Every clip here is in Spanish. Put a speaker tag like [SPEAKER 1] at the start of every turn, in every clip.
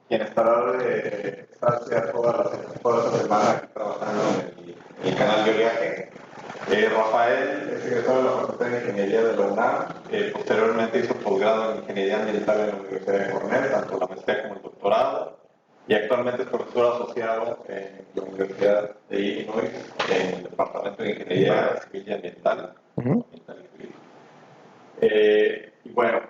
[SPEAKER 1] quien estará de estancia toda la semana aquí trabajando en el canal de oleaje. Rafael es egresado de la Facultad de Ingeniería de la UNAM, posteriormente hizo posgrado en Ingeniería Ambiental en la Universidad de Cornell, tanto la maestría como el doctorado, y actualmente es profesor asociado en la Universidad de Illinois, en el Departamento de Ingeniería Civil y Ambiental. Y bueno,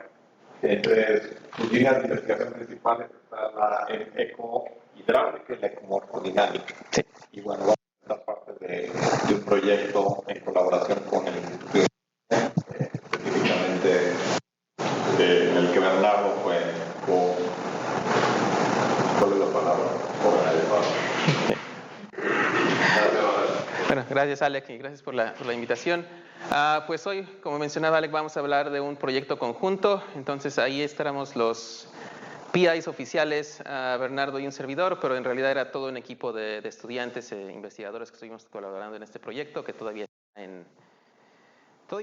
[SPEAKER 1] entre sus líneas de investigación principales está la ecohidráulica y la ecomorfodinámica.
[SPEAKER 2] Sí.
[SPEAKER 1] Y bueno, vamos a estar parte de un proyecto en colaboración con el Instituto específicamente en el que Bernardo fue ¿cuál es la palabra?
[SPEAKER 2] Bueno, gracias Alec y gracias por la invitación. Pues hoy, como mencionaba Alec, vamos a hablar de un proyecto conjunto. Entonces ahí estaremos los PIs oficiales, Bernardo y un servidor, pero en realidad era todo un equipo de estudiantes e investigadores que estuvimos colaborando en este proyecto que todavía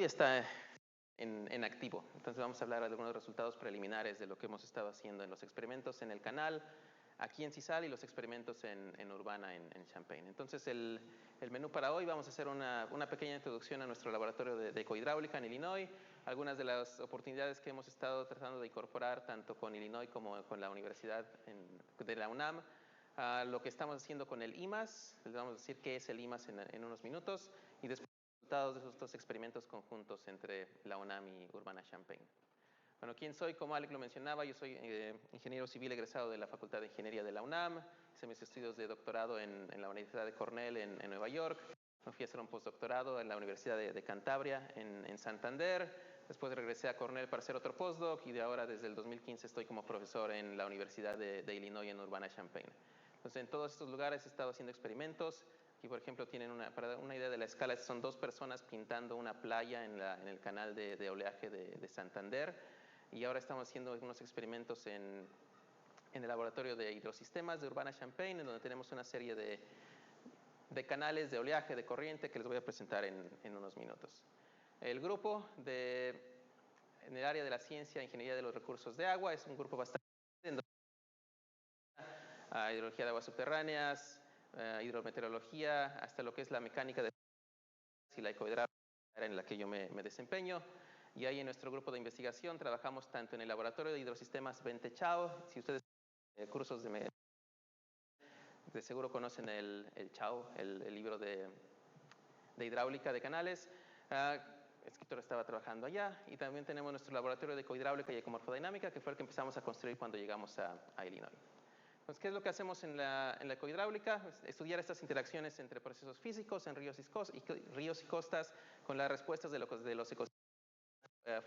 [SPEAKER 2] está en activo. Entonces vamos a hablar de algunos resultados preliminares de lo que hemos estado haciendo en los experimentos en el canal, aquí en CISAL y los experimentos en Urbana, en Champaign. Entonces el menú para hoy, vamos a hacer una pequeña introducción a nuestro laboratorio de ecohidráulica en Illinois, algunas de las oportunidades que hemos estado tratando de incorporar tanto con Illinois como con la Universidad de la UNAM, lo que estamos haciendo con el IMAS, les vamos a decir qué es el IMAS en unos minutos, y después resultados de esos dos experimentos conjuntos entre la UNAM y Urbana-Champaign. Bueno, ¿quién soy? Como Alec lo mencionaba, yo soy ingeniero civil egresado de la Facultad de Ingeniería de la UNAM, hice mis estudios de doctorado en la Universidad de Cornell en Nueva York, me fui a hacer un postdoctorado en la Universidad de Cantabria en Santander, después regresé a Cornell para hacer otro postdoc y de ahora desde el 2015 estoy como profesor en la Universidad de Illinois en Urbana-Champaign. Entonces en todos estos lugares he estado haciendo experimentos. Aquí, por ejemplo, tienen para dar una idea de la escala, son dos personas pintando una playa en el canal de oleaje de Santander. Y ahora estamos haciendo algunos experimentos en el laboratorio de hidrosistemas de Urbana-Champaign, en donde tenemos una serie de canales de oleaje, de corriente, que les voy a presentar en unos minutos. El grupo en el área de la ciencia e ingeniería de los recursos de agua es un grupo bastante hidrología de aguas subterráneas, hidrometeorología, hasta lo que es la mecánica de y la ecohidráulica en la que yo me desempeño. Y ahí en nuestro grupo de investigación trabajamos tanto en el laboratorio de hidrosistemas Bente Chao. Si ustedes cursos de seguro conocen el Chao, el libro de hidráulica de canales. El escritor estaba trabajando allá. Y también tenemos nuestro laboratorio de ecohidráulica y ecomorfodinámica, que fue el que empezamos a construir cuando llegamos a Illinois. Entonces, ¿qué es lo que hacemos en la ecohidráulica? Estudiar estas interacciones entre procesos físicos en ríos y costas con las respuestas de los ecosistemas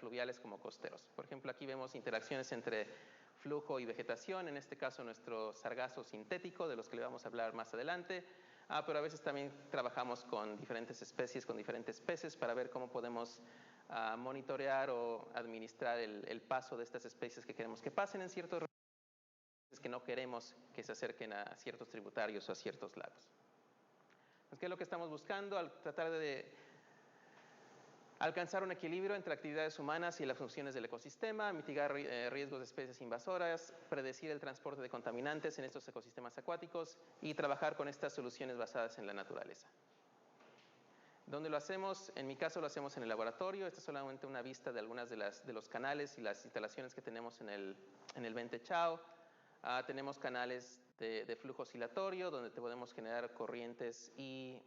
[SPEAKER 2] fluviales como costeros. Por ejemplo, aquí vemos interacciones entre flujo y vegetación, en este caso nuestro sargazo sintético, de los que le vamos a hablar más adelante, pero a veces también trabajamos con diferentes especies, con diferentes peces, para ver cómo podemos monitorear o administrar el paso de estas especies que queremos que pasen en ciertos ríos, que no queremos que se acerquen a ciertos tributarios o a ciertos lagos. Entonces, ¿qué es lo que estamos buscando al tratar de alcanzar un equilibrio entre actividades humanas y las funciones del ecosistema, mitigar riesgos de especies invasoras, predecir el transporte de contaminantes en estos ecosistemas acuáticos y trabajar con estas soluciones basadas en la naturaleza? ¿Dónde lo hacemos? En mi caso lo hacemos en el laboratorio. Esta es solamente una vista de algunas de los canales y las instalaciones que tenemos en el Bente Chao. Tenemos canales de flujo oscilatorio donde podemos generar corrientes y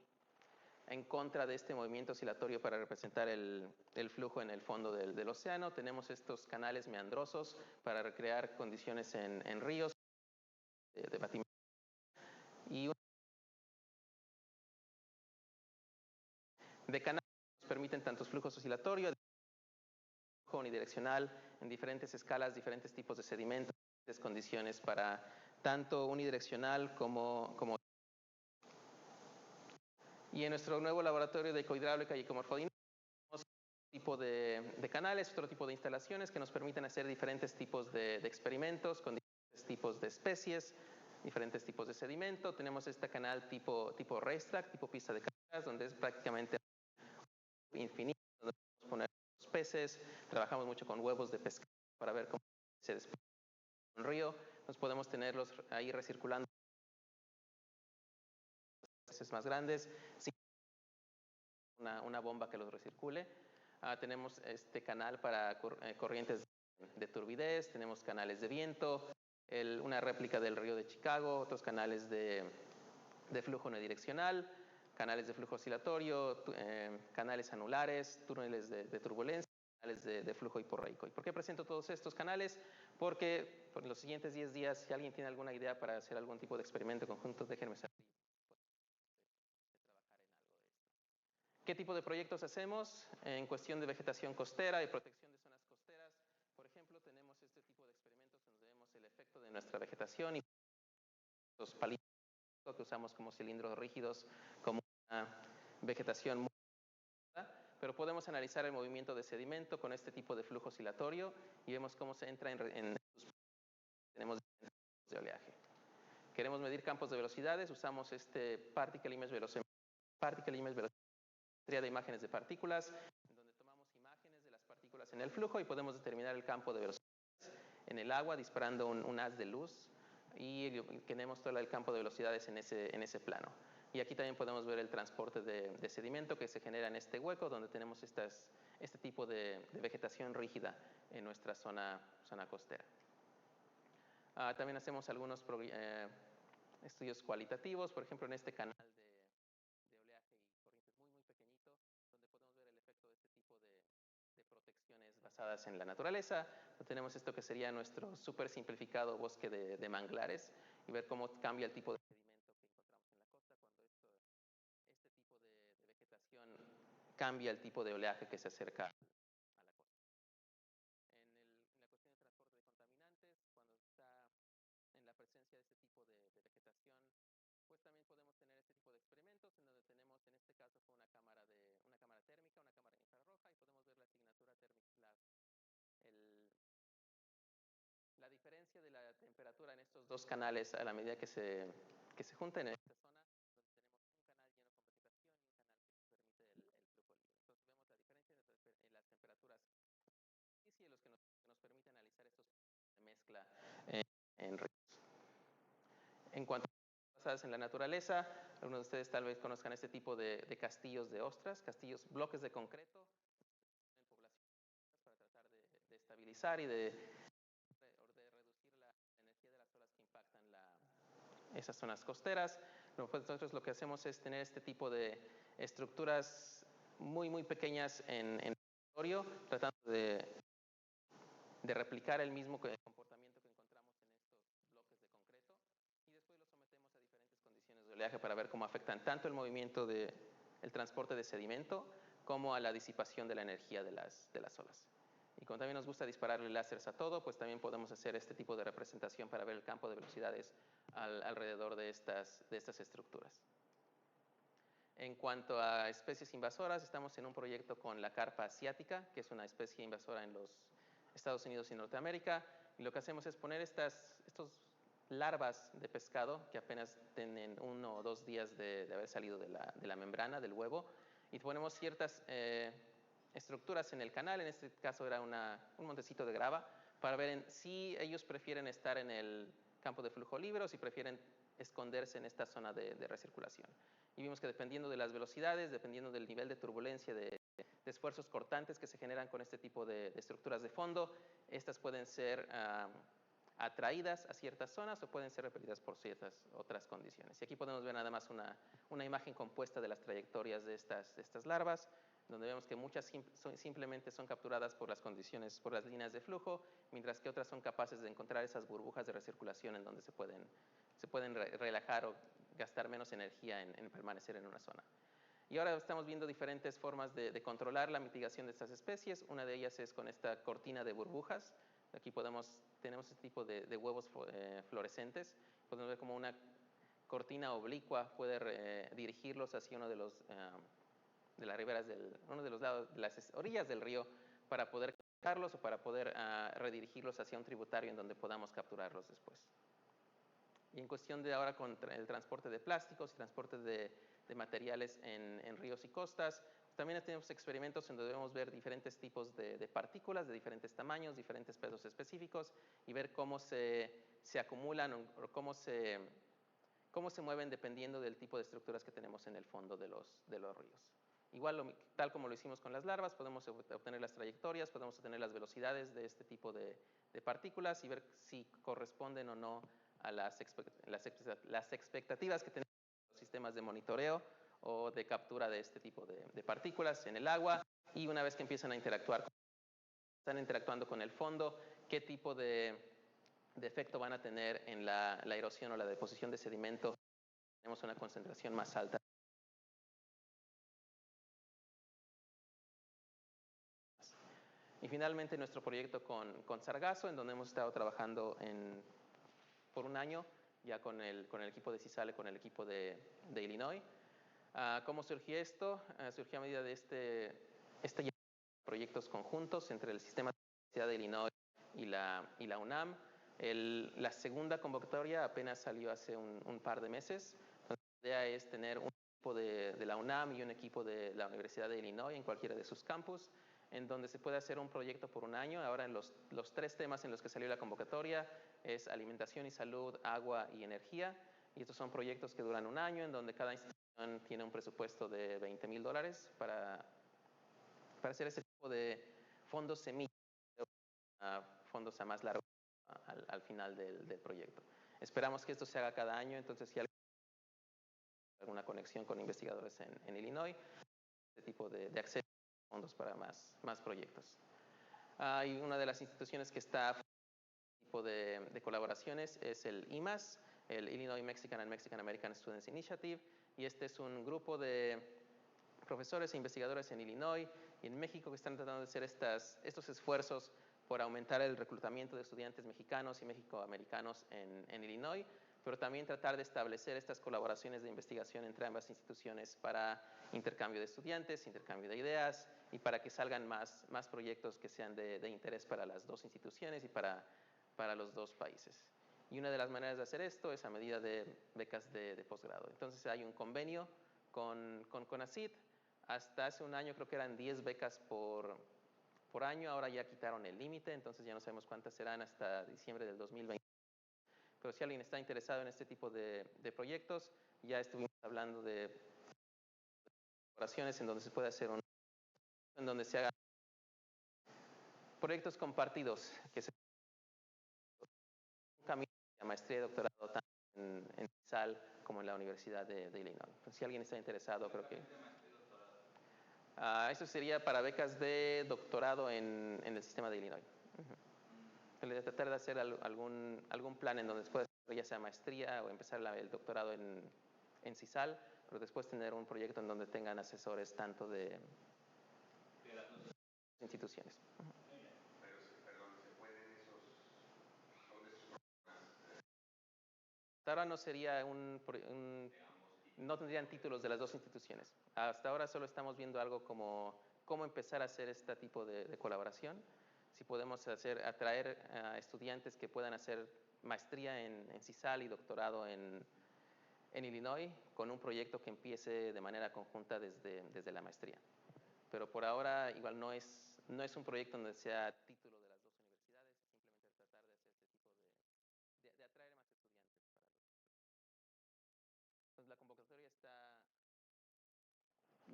[SPEAKER 2] en contra de este movimiento oscilatorio para representar el flujo en el fondo del océano. Tenemos estos canales meandrosos para recrear condiciones en ríos de batimiento. Y de canales nos permiten tantos flujos oscilatorios, flujo unidireccional, en diferentes escalas, diferentes tipos de sedimentos, diferentes condiciones para tanto unidireccional como. Y en nuestro nuevo laboratorio de ecohidráulica y ecomorfodinámica tenemos otro tipo de canales, otro tipo de instalaciones que nos permiten hacer diferentes tipos de experimentos con diferentes tipos de especies, diferentes tipos de sedimento. Tenemos este canal tipo racetrack, tipo pista de carreras, donde es prácticamente infinito, donde podemos poner los peces. Trabajamos mucho con huevos de pescado para ver cómo se desplaza un río. Entonces podemos tenerlos ahí recirculando veces más grandes, sin una bomba que los recircule. Tenemos este canal para corrientes de turbidez, tenemos canales de viento, una réplica del río de Chicago, otros canales de flujo unidireccional, canales de flujo oscilatorio, canales anulares, túneles de turbulencia, canales de flujo hiporreico. ¿Y por qué presento todos estos canales? Porque por los siguientes 10 días, si alguien tiene alguna idea para hacer algún tipo de experimento conjunto, déjenme saber. ¿Qué tipo de proyectos hacemos? En cuestión de vegetación costera y protección de zonas costeras, por ejemplo, tenemos este tipo de experimentos donde vemos el efecto de nuestra vegetación y los palitos que usamos como cilindros rígidos, como una vegetación muy rápida, pero podemos analizar el movimiento de sedimento con este tipo de flujo oscilatorio y vemos cómo se entra en tenemos diferentes tipos de oleaje. Queremos medir campos de velocidades, usamos este Particle Image Velocimeter de imágenes de partículas, en donde tomamos imágenes de las partículas en el flujo y podemos determinar el campo de velocidades en el agua disparando un haz de luz y tenemos todo el campo de velocidades en ese plano. Y aquí también podemos ver el transporte de sedimento que se genera en este hueco donde tenemos este tipo de vegetación rígida en nuestra zona costera. También hacemos algunos estudios cualitativos, por ejemplo en este canal de oleaje y corrientes muy pequeñito, donde podemos ver el efecto de este tipo de protecciones basadas en la naturaleza. Tenemos esto que sería nuestro súper simplificado bosque de manglares y ver cómo cambia el tipo de sedimento que encontramos en la costa cuando este tipo de vegetación cambia el tipo de oleaje que se acerca a la costa. En la cuestión de transporte de contaminantes, cuando está en la presencia de este tipo de vegetación, pues también podemos tener este tipo de experimentos en donde tenemos, en este caso fue una cámara térmica, una cámara infrarroja y podemos ver la asignatura térmica, la diferencia de la temperatura en estos dos canales a la medida que se juntan en esta zona, donde tenemos un canal lleno con vegetación y un canal que permite el flujo libre. Entonces vemos la diferencia en las temperaturas y los que nos permite analizar estos de mezcla en ríos. En cuanto a basadas en la naturaleza, algunos de ustedes tal vez conozcan este tipo de castillos de ostras, bloques de concreto en poblaciones para tratar de estabilizar y de reducir la energía de las olas que impactan esas zonas costeras. Pues nosotros lo que hacemos es tener este tipo de estructuras muy pequeñas en el territorio, tratando de replicar el mismo comportamiento que encontramos en estos bloques de concreto y después los sometemos a diferentes condiciones de oleaje para ver cómo afectan tanto el movimiento del transporte de sedimento como a la disipación de la energía de las olas. Y como también nos gusta dispararle láseres a todo, pues también podemos hacer este tipo de representación para ver el campo de velocidades alrededor de estas estructuras. En cuanto a especies invasoras, estamos en un proyecto con la carpa asiática, que es una especie invasora en los Estados Unidos y Norteamérica, y lo que hacemos es poner estos larvas de pescado que apenas tienen 1 o 2 días de haber salido de la membrana del huevo, y ponemos ciertas estructuras en el canal, en este caso era un montecito de grava, para ver si ellos prefieren estar en el campo de flujo libre o si prefieren esconderse en esta zona de recirculación. Y vimos que dependiendo de las velocidades, dependiendo del nivel de turbulencia, de esfuerzos cortantes que se generan con este tipo de estructuras de fondo, estas pueden ser atraídas a ciertas zonas o pueden ser repelidas por ciertas otras condiciones. Y aquí podemos ver nada más una imagen compuesta de las trayectorias de estas larvas, donde vemos que muchas simplemente son capturadas por las condiciones, por las líneas de flujo, mientras que otras son capaces de encontrar esas burbujas de recirculación en donde se pueden relajar o gastar menos energía en permanecer en una zona. Y ahora estamos viendo diferentes formas de controlar la mitigación de estas especies. Una de ellas es con esta cortina de burbujas. Aquí tenemos este tipo de huevos fluorescentes. Podemos ver como una cortina oblicua puede dirigirlos hacia uno de las riberas uno de los lados, de las orillas del río, para poder capturarlos o para poder redirigirlos hacia un tributario en donde podamos capturarlos después. Y en cuestión de ahora con el transporte de plásticos y transporte de materiales en ríos y costas, también tenemos experimentos en donde debemos ver diferentes tipos de partículas de diferentes tamaños, diferentes pesos específicos y ver cómo se se acumulan o cómo se mueven dependiendo del tipo de estructuras que tenemos en el fondo de los ríos. Igual, tal como lo hicimos con las larvas, podemos obtener las trayectorias, podemos obtener las velocidades de este tipo de partículas y ver si corresponden o no a las expectativas que tenemos en los sistemas de monitoreo o de captura de este tipo de partículas en el agua. Y una vez que empiezan a están interactuando con el fondo, qué tipo de efecto van a tener en la erosión o la deposición de sedimento. Tenemos una concentración más alta. Y finalmente nuestro proyecto con sargazo, en donde hemos estado trabajando por un año, ya con el equipo de CISAL y con el equipo de Illinois. ¿Cómo surgió esto? Surgió a medida de proyectos conjuntos entre el sistema de la Universidad de Illinois y la UNAM. La segunda convocatoria apenas salió hace un par de meses. Entonces, la idea es tener un equipo de la UNAM y un equipo de la Universidad de Illinois en cualquiera de sus campus, en donde se puede hacer un proyecto por un año. Ahora, en los 3 temas en los que salió la convocatoria es alimentación y salud, agua y energía. Y estos son proyectos que duran un año, en donde cada institución tiene un presupuesto de $20,000 para hacer ese tipo de fondos semillas, fondos a más largo al final del proyecto. Esperamos que esto se haga cada año, entonces si alguien tiene alguna conexión con investigadores en Illinois, este tipo de acceso a fondos para más proyectos. Y una de las instituciones que está en este tipo de colaboraciones es el IMAS, el Illinois Mexican and Mexican American Students Initiative, y este es un grupo de profesores e investigadores en Illinois y en México que están tratando de hacer estos esfuerzos por aumentar el reclutamiento de estudiantes mexicanos y mexicoamericanos en Illinois, pero también tratar de establecer estas colaboraciones de investigación entre ambas instituciones para intercambio de estudiantes, intercambio de ideas y para que salgan más proyectos que sean de interés para las dos instituciones y para los dos países. Y una de las maneras de hacer esto es a medida de becas de posgrado. Entonces hay un convenio con CONACYT. Hasta hace un año creo que eran 10 becas por año, ahora ya quitaron el límite, entonces ya no sabemos cuántas serán hasta diciembre del 2020. Pero si alguien está interesado en este tipo de proyectos, ya estuvimos hablando de colaboraciones en donde se puede hacer en donde se hagan proyectos compartidos, que se un camino de maestría y doctorado tanto en CISAL como en la Universidad de Illinois. Pues si alguien está interesado, creo que eso sería para becas de doctorado en el sistema de Illinois. Tratar de hacer algún plan en donde después ya sea maestría o empezar el doctorado en CISAL, pero después tener un proyecto en donde tengan asesores tanto de instituciones. Hasta ahora no sería no tendrían títulos de las dos instituciones. Hasta ahora solo estamos viendo algo como cómo empezar a hacer este tipo de colaboración. Si podemos atraer a estudiantes que puedan hacer maestría en CISAL y doctorado en Illinois con un proyecto que empiece de manera conjunta desde la maestría. Pero por ahora igual no es un proyecto donde sea título de las dos universidades, simplemente tratar de hacer este tipo de atraer más estudiantes para entonces la convocatoria ya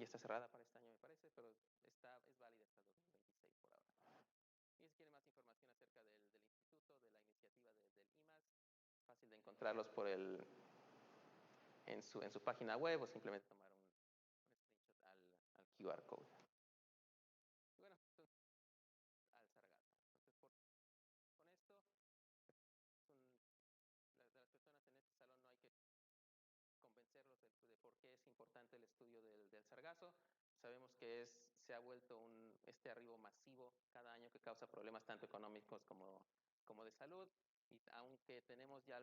[SPEAKER 2] está cerrada para este año me parece, pero es válida hasta 2026 por ahora. Y si quieren más información acerca del instituto, de la iniciativa del IMAS, es fácil de encontrarlos en su página web o simplemente tomar un screenshot al QR code. Y bueno, entonces, al sargazo. Entonces, con esto, las personas en este salón no hay que convencerlos de por qué es importante el estudio del sargazo. Sabemos que se ha vuelto este arribo masivo cada año que causa problemas tanto económicos como de salud. Y aunque tenemos ya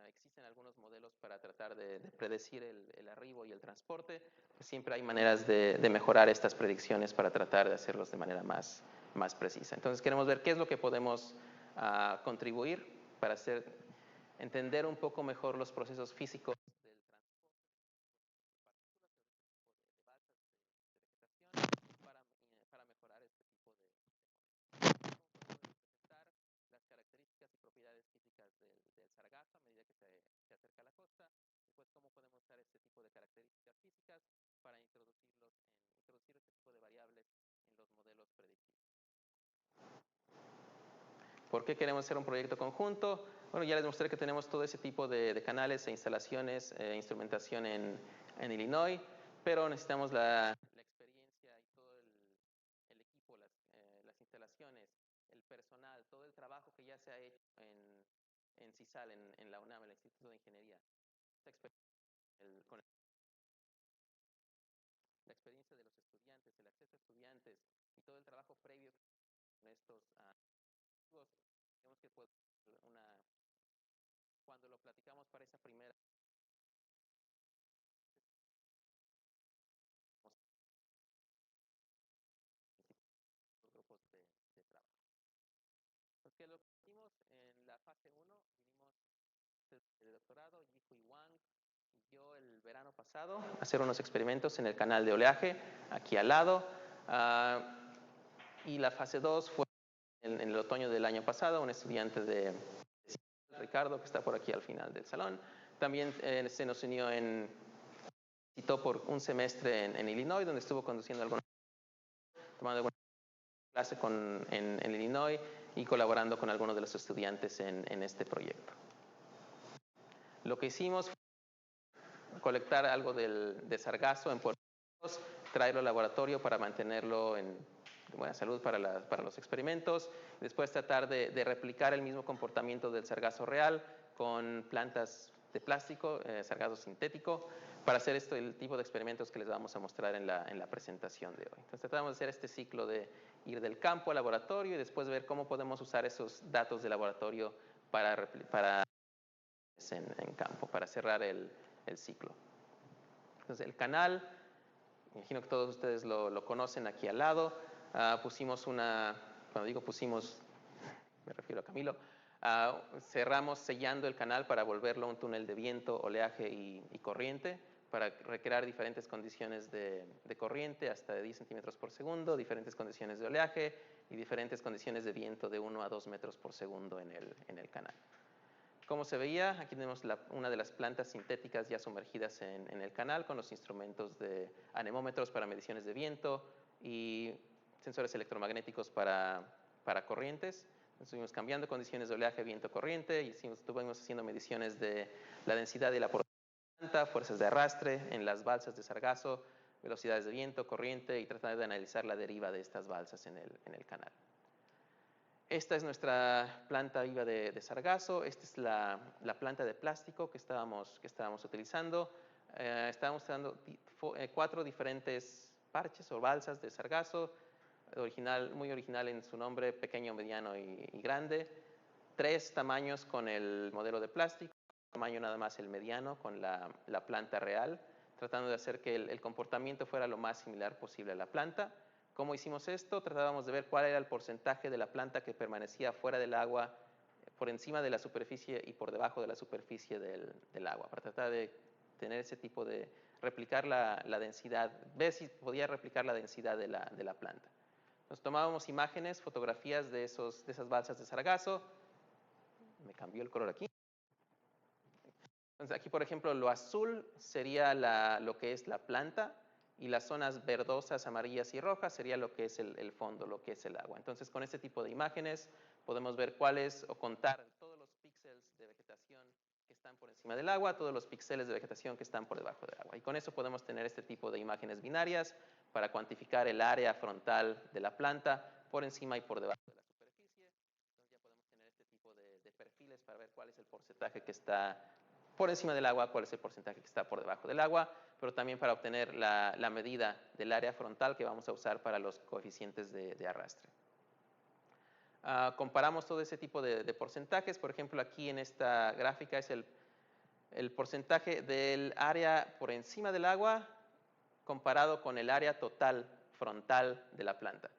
[SPEAKER 2] existen algunos modelos para tratar de predecir el arribo y el transporte, pues siempre hay maneras de mejorar estas predicciones para tratar de hacerlos de manera más precisa. Entonces queremos ver qué es lo que podemos contribuir para entender un poco mejor los procesos físicos del transporte de balsas de vegetación para mejorar este tipo de cómo podemos representar las características y propiedades físicas del ¿Por qué queremos hacer un proyecto conjunto? Bueno, ya les mostré que tenemos todo ese tipo de canales e instalaciones, instrumentación en Illinois, pero necesitamos la experiencia y todo el equipo, las instalaciones, el personal, todo el trabajo que ya se ha hecho en CISAL, en la UNAM, el Instituto de Ingeniería. Con la experiencia de los estudiantes, el acceso a estudiantes y todo el trabajo previo con estos activos, digamos que cuando lo platicamos para esa primera grupos de trabajo. Entonces, ¿qué es lo que hicimos? En la fase 1 vinimos de doctorado, Yi-Hui Wang y yo el verano pasado a hacer unos experimentos en el canal de oleaje, aquí al lado. Y la fase 2 fue en el otoño del año pasado, un estudiante de Ricardo, que está por aquí al final del salón, también se nos unió visitó por un semestre en Illinois, donde estuvo tomando alguna clase en Illinois y colaborando con algunos de los estudiantes en este proyecto. Lo que hicimos fue colectar algo de sargazo en Puerto Rico, traerlo al laboratorio para mantenerlo en buena salud para los experimentos, después tratar de replicar el mismo comportamiento del sargazo real con plantas de plástico, sargazo sintético, para hacer el tipo de experimentos que les vamos a mostrar en la presentación de hoy. Entonces tratamos de hacer este ciclo de ir del campo al laboratorio y después ver cómo podemos usar esos datos de laboratorio para en campo, para cerrar el ciclo. Entonces el canal, imagino que todos ustedes lo conocen aquí al lado. Pusimos cuando digo pusimos, me refiero a Camilo, cerramos sellando el canal para volverlo un túnel de viento, oleaje y corriente, para recrear diferentes condiciones de corriente, hasta de 10 centímetros por segundo, diferentes condiciones de oleaje y diferentes condiciones de viento de 1 a 2 metros por segundo en el canal. Como se veía, aquí tenemos una de las plantas sintéticas ya sumergidas en el canal con los instrumentos de anemómetros para mediciones de viento y sensores electromagnéticos para corrientes. Estuvimos cambiando condiciones de oleaje, viento, corriente y estuvimos haciendo mediciones de la densidad y la porosidad de la planta, fuerzas de arrastre en las balsas de sargazo, velocidades de viento, corriente y tratar de analizar la deriva de estas balsas en el canal. Esta es nuestra planta viva de sargazo. Esta es la planta de plástico que estábamos utilizando. Estábamos usando 4 diferentes parches o balsas de sargazo, muy original en su nombre, pequeño, mediano y grande. 3 tamaños con el modelo de plástico, tamaño nada más el mediano con la planta real, tratando de hacer que el comportamiento fuera lo más similar posible a la planta. ¿Cómo hicimos esto? Tratábamos de ver cuál era el porcentaje de la planta que permanecía fuera del agua, por encima de la superficie y por debajo de la superficie del agua, para tratar de tener ese tipo de replicar la densidad, ver si podía replicar la densidad de la planta. Nos tomábamos imágenes, fotografías de esas balsas de sargazo. Me cambió el color aquí. Entonces aquí, por ejemplo, lo azul sería lo que es la planta y las zonas verdosas, amarillas y rojas sería lo que es el fondo, lo que es el agua. Entonces, con este tipo de imágenes podemos ver cuáles o contar todos los píxeles de vegetación que están por encima del agua, todos los píxeles de vegetación que están por debajo del agua. Y con eso podemos tener este tipo de imágenes binarias para cuantificar el área frontal de la planta por encima y por debajo de la superficie. Entonces ya podemos tener este tipo de perfiles para ver cuál es el porcentaje que está por encima del agua, cuál es el porcentaje que está por debajo del agua, pero también para obtener la medida del área frontal que vamos a usar para los coeficientes de arrastre. Comparamos todo ese tipo de porcentajes. Por ejemplo, aquí en esta gráfica es el porcentaje del área por encima del agua comparado con el área total frontal de la planta.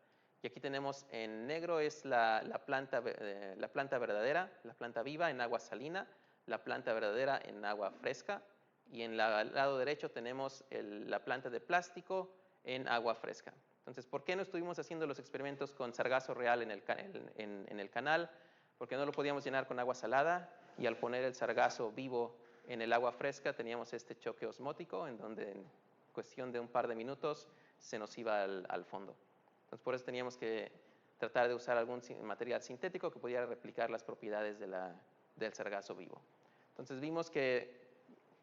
[SPEAKER 2] Y aquí tenemos en negro es la planta verdadera, la planta viva en agua salina, la planta verdadera en agua fresca, y en al lado derecho tenemos la planta de plástico en agua fresca. Entonces, ¿por qué no estuvimos haciendo los experimentos con sargazo real en el canal? Porque no lo podíamos llenar con agua salada, y al poner el sargazo vivo en el agua fresca teníamos este choque osmótico en donde en cuestión de un par de minutos se nos iba al fondo. Entonces, por eso teníamos que tratar de usar algún material sintético que pudiera replicar las propiedades del sargazo vivo. Entonces vimos que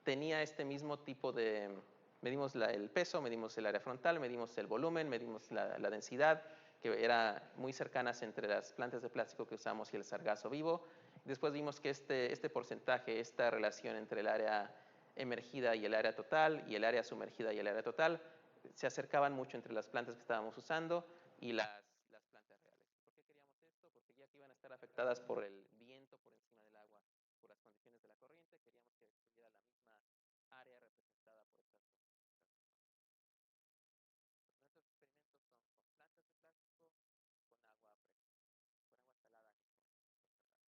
[SPEAKER 2] tenía este mismo tipo de, medimos el peso, medimos el área frontal, medimos el volumen, medimos la densidad, que era muy cercanas entre las plantas de plástico que usamos y el sargazo vivo. Después vimos que este porcentaje, esta relación entre el área emergida y el área total, y el área sumergida y el área total, se acercaban mucho entre las plantas que estábamos usando y las plantas reales. ¿Por qué queríamos esto? Porque ya que iban a estar afectadas por el viento por encima del agua, por las condiciones de la corriente, queríamos que tuviera la misma área representada por estas dos. Nuestros experimentos son con plantas de plástico, con agua salada.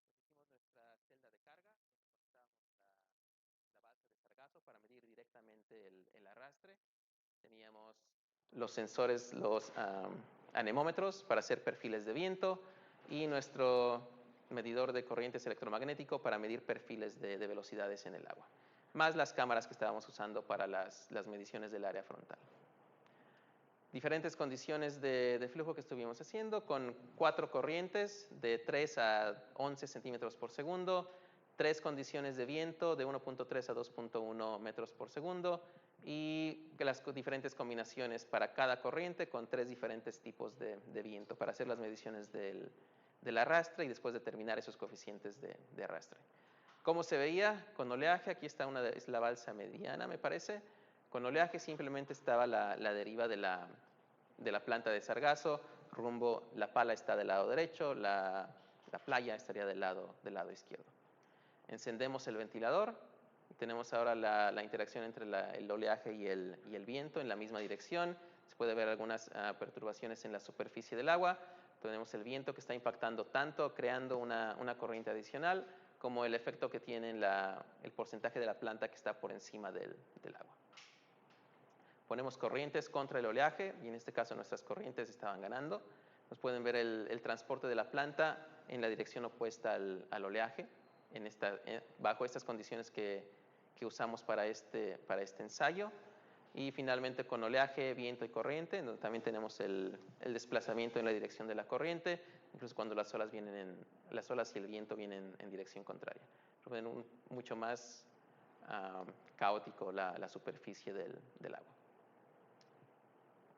[SPEAKER 2] Nos hicimos nuestra celda de carga, donde conectábamos la balsa de sargazo para medir directamente el arrastre. Teníamos los sensores, los anemómetros para hacer perfiles de viento y nuestro medidor de corrientes electromagnético para medir perfiles de velocidades en el agua, más las cámaras que estábamos usando para las mediciones del área frontal. Diferentes condiciones de flujo que estuvimos haciendo con 4 corrientes de 3 a 11 centímetros por segundo, 3 condiciones de viento de 1.3 a 2.1 metros por segundo y las diferentes combinaciones para cada corriente con 3 diferentes tipos de viento para hacer las mediciones del arrastre y después determinar esos coeficientes de arrastre. ¿Cómo se veía? Con oleaje, aquí está es la balsa mediana, me parece. Con oleaje simplemente estaba la deriva de la planta de sargazo, rumbo, la pala está del lado derecho, la playa estaría del lado izquierdo. Encendemos el ventilador, tenemos ahora la interacción entre el oleaje y el viento en la misma dirección. Se puede ver algunas perturbaciones en la superficie del agua. Tenemos el viento que está impactando tanto, creando una corriente adicional, como el efecto que tiene el porcentaje de la planta que está por encima del agua. Ponemos corrientes contra el oleaje y en este caso nuestras corrientes estaban ganando. Nos pueden ver el transporte de la planta en la dirección opuesta al oleaje, bajo estas condiciones que usamos para este ensayo. Y finalmente con oleaje, viento y corriente, donde también tenemos el desplazamiento en la dirección de la corriente, incluso cuando las olas y el viento vienen en dirección contraria. Ven mucho más caótico la superficie del agua.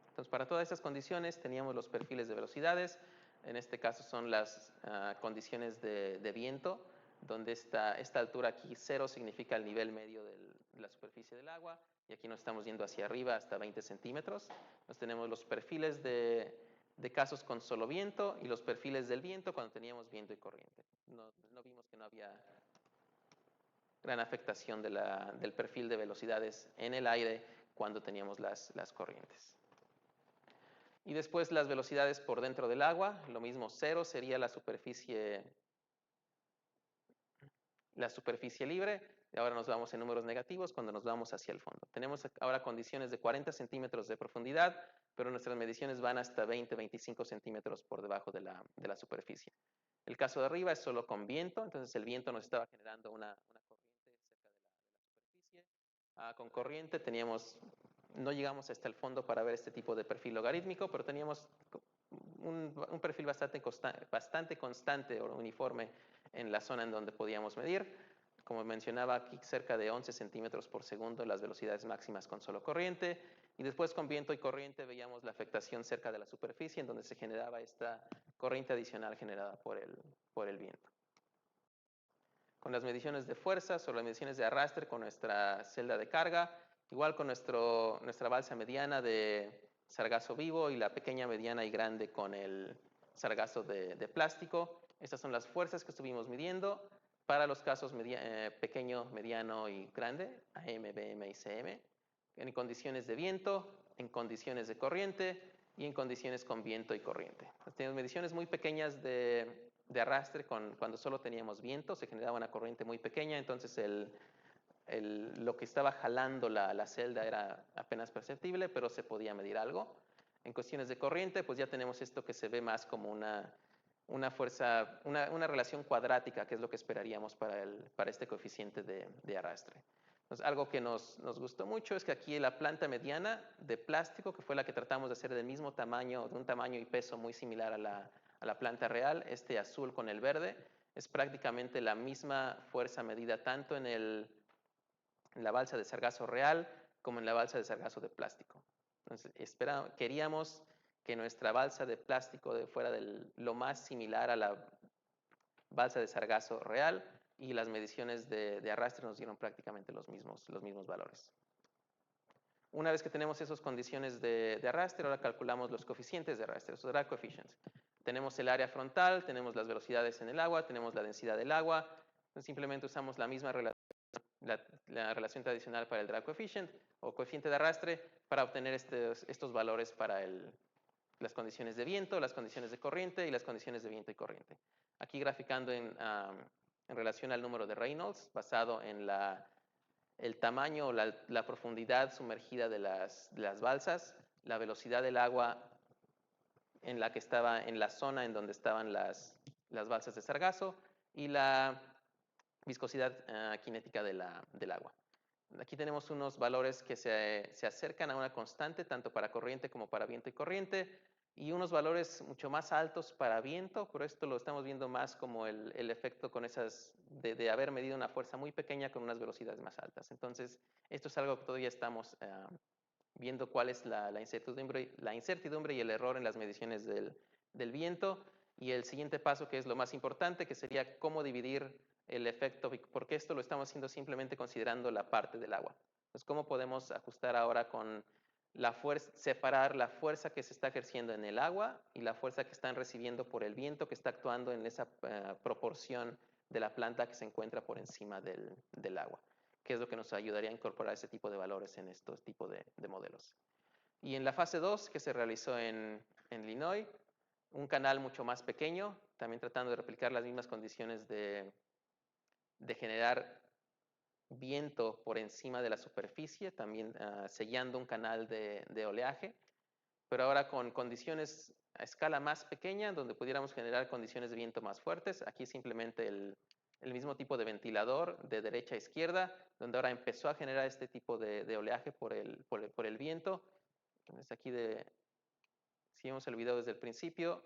[SPEAKER 2] Entonces, para todas estas condiciones teníamos los perfiles de velocidades. En este caso son las condiciones de viento, donde esta altura aquí, 0, significa el nivel medio de la superficie del agua, y aquí nos estamos yendo hacia arriba hasta 20 centímetros. Entonces tenemos los perfiles de casos con solo viento y los perfiles del viento cuando teníamos viento y corriente. No vimos que no había gran afectación del perfil de velocidades en el aire cuando teníamos las corrientes. Y después las velocidades por dentro del agua, lo mismo, 0 sería la superficie libre, y ahora nos vamos en números negativos cuando nos vamos hacia el fondo. Tenemos ahora condiciones de 40 centímetros de profundidad, pero nuestras mediciones van hasta 20-25 centímetros por debajo de la superficie. El caso de arriba es solo con viento, entonces el viento nos estaba generando una corriente cerca de la superficie. Con corriente no llegamos hasta el fondo para ver este tipo de perfil logarítmico, pero teníamos un perfil bastante constante o uniforme en la zona en donde podíamos medir. Como mencionaba aquí, cerca de 11 centímetros por segundo las velocidades máximas con solo corriente. Y después con viento y corriente veíamos la afectación cerca de la superficie en donde se generaba esta corriente adicional generada por el viento. Con las mediciones de fuerza, sobre las mediciones de arrastre con nuestra celda de carga, igual con nuestra balsa mediana de sargazo vivo y la pequeña, mediana y grande con el sargazo de plástico. Estas son las fuerzas que estuvimos midiendo para los casos pequeño, mediano y grande, AM, BM y CM, en condiciones de viento, en condiciones de corriente y en condiciones con viento y corriente. Tenemos mediciones muy pequeñas de arrastre cuando solo teníamos viento, se generaba una corriente muy pequeña, entonces lo que estaba jalando la celda era apenas perceptible, pero se podía medir algo. En cuestiones de corriente, pues ya tenemos esto que se ve más como una fuerza, una relación cuadrática, que es lo que esperaríamos para este coeficiente de arrastre. Entonces, algo que nos gustó mucho es que aquí la planta mediana de plástico, que fue la que tratamos de hacer del mismo tamaño, de un tamaño y peso muy similar a la planta real, este azul con el verde, es prácticamente la misma fuerza medida tanto en la balsa de sargazo real como en la balsa de sargazo de plástico. Entonces, queríamos que nuestra balsa de plástico fuera lo más similar a la balsa de sargazo real, y las mediciones de arrastre nos dieron prácticamente los mismos valores. Una vez que tenemos esas condiciones de arrastre, ahora calculamos los coeficientes de arrastre, los drag coefficients. Tenemos el área frontal, tenemos las velocidades en el agua, tenemos la densidad del agua. Entonces simplemente usamos la misma relación, la relación tradicional para el drag coefficient o coeficiente de arrastre para obtener estos valores para las condiciones de viento, las condiciones de corriente y las condiciones de viento y corriente. Aquí graficando en relación al número de Reynolds, basado en el tamaño o la profundidad sumergida de las balsas, la velocidad del agua en la que estaba en la zona en donde estaban las balsas de sargazo y la viscosidad cinética del agua. Aquí tenemos unos valores que se acercan a una constante tanto para corriente como para viento y corriente, y unos valores mucho más altos para viento, pero esto lo estamos viendo más como el efecto con de haber medido una fuerza muy pequeña con unas velocidades más altas. Entonces, esto es algo que todavía estamos viendo cuál es la incertidumbre y el error en las mediciones del viento. Y el siguiente paso, que es lo más importante, que sería cómo dividir el efecto, porque esto lo estamos haciendo simplemente considerando la parte del agua. Entonces, ¿cómo podemos ajustar ahora con la fuerza, separar la fuerza que se está ejerciendo en el agua y la fuerza que están recibiendo por el viento que está actuando en esa proporción de la planta que se encuentra por encima del agua? Que es lo que nos ayudaría a incorporar ese tipo de valores en estos tipos de modelos. Y en la fase 2, que se realizó en Illinois, un canal mucho más pequeño, también tratando de replicar las mismas condiciones de generar viento por encima de la superficie, también sellando un canal de oleaje, pero ahora con condiciones a escala más pequeña, donde pudiéramos generar condiciones de viento más fuertes. Aquí simplemente el mismo tipo de ventilador de derecha a izquierda, donde ahora empezó a generar este tipo de oleaje por el viento. Entonces aquí si vemos el video desde el principio,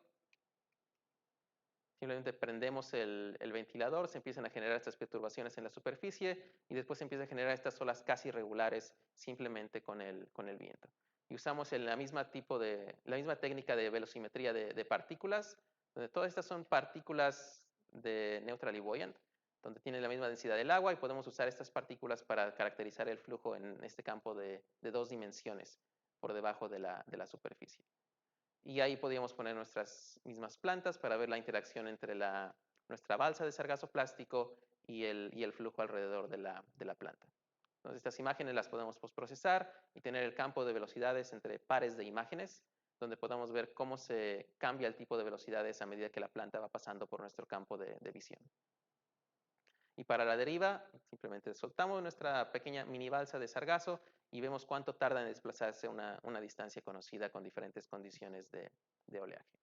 [SPEAKER 2] simplemente prendemos el ventilador, se empiezan a generar estas perturbaciones en la superficie y después se empieza a generar estas olas casi regulares simplemente con el viento. Y usamos la misma técnica de velocimetría de partículas, donde todas estas son partículas de neutrally buoyant, donde tienen la misma densidad del agua, y podemos usar estas partículas para caracterizar el flujo en este campo de 2 dimensiones por debajo de la superficie. Y ahí podíamos poner nuestras mismas plantas para ver la interacción entre nuestra balsa de sargazo plástico y el flujo alrededor de la planta. Entonces, estas imágenes las podemos postprocesar y tener el campo de velocidades entre pares de imágenes, donde podamos ver cómo se cambia el tipo de velocidades a medida que la planta va pasando por nuestro campo de visión. Y para la deriva, simplemente soltamos nuestra pequeña mini balsa de sargazo y vemos cuánto tarda en desplazarse una distancia conocida con diferentes condiciones de oleaje.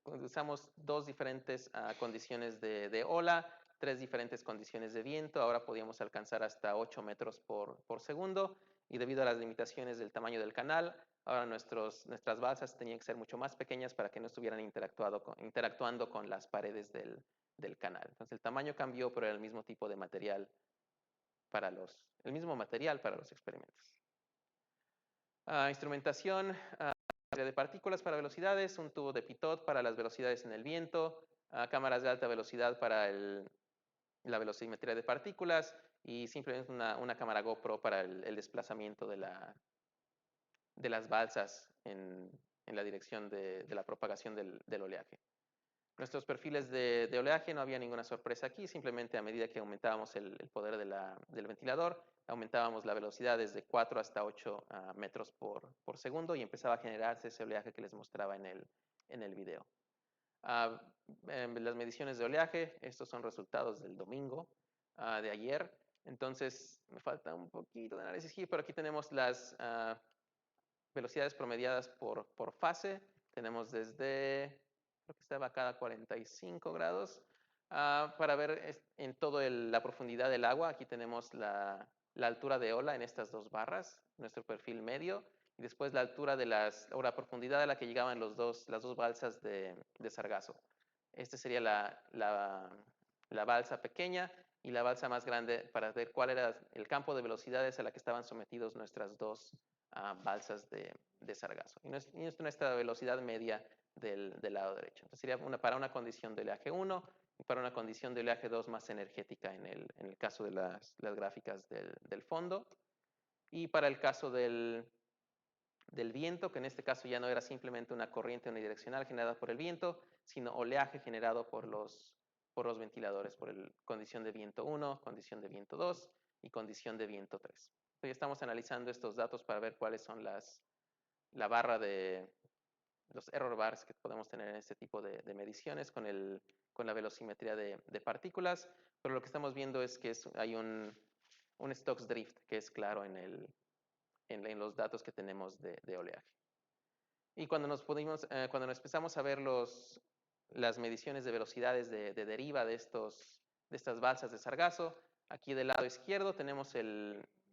[SPEAKER 2] Usamos 2 diferentes condiciones de ola, 3 diferentes condiciones de viento. Ahora podíamos alcanzar hasta 8 metros por segundo, y debido a las limitaciones del tamaño del canal, ahora nuestras balsas tenían que ser mucho más pequeñas para que no estuvieran interactuando con las paredes del canal. Entonces el tamaño cambió, pero era el mismo tipo de material el mismo material para los experimentos. Instrumentación de partículas para velocidades, un tubo de pitot para las velocidades en el viento, cámaras de alta velocidad para la velocimetría de partículas, y simplemente una cámara GoPro para el desplazamiento de las balsas en la dirección de la propagación del oleaje. Nuestros perfiles de oleaje, no había ninguna sorpresa aquí, simplemente a medida que aumentábamos el poder del ventilador, aumentábamos la velocidad desde 4 hasta 8 metros por segundo, y empezaba a generarse ese oleaje que les mostraba en el video. Las mediciones de oleaje, estos son resultados del domingo de ayer. Entonces me falta un poquito de análisis aquí, pero aquí tenemos las velocidades promediadas por fase. Tenemos desde, creo que estaba cada 45 grados, Para ver en toda la profundidad del agua, aquí tenemos la altura de ola en estas dos barras, nuestro perfil medio, y después la altura o la profundidad a la que llegaban las dos balsas de sargazo. Esta sería la balsa pequeña y la balsa más grande para ver cuál era el campo de velocidades a la que estaban sometidos nuestras dos balsas de sargazo. Y nuestra velocidad media del lado derecho. Entonces sería para una condición de oleaje 1 y para una condición de oleaje 2 más energética en el caso de las gráficas del fondo. Y para el caso del viento, que en este caso ya no era simplemente una corriente unidireccional generada por el viento, sino oleaje generado por los ventiladores, por condición de viento 1, condición de viento 2 y condición de viento 3. Hoy estamos analizando estos datos para ver cuáles son la barra de los error bars que podemos tener en este tipo de mediciones con la velocimetría de partículas, pero lo que estamos viendo es que hay un Stokes drift que es claro en los datos que tenemos de oleaje. Y cuando nos empezamos a ver las mediciones de velocidades de deriva de estas balsas de sargazo, aquí del lado izquierdo tenemos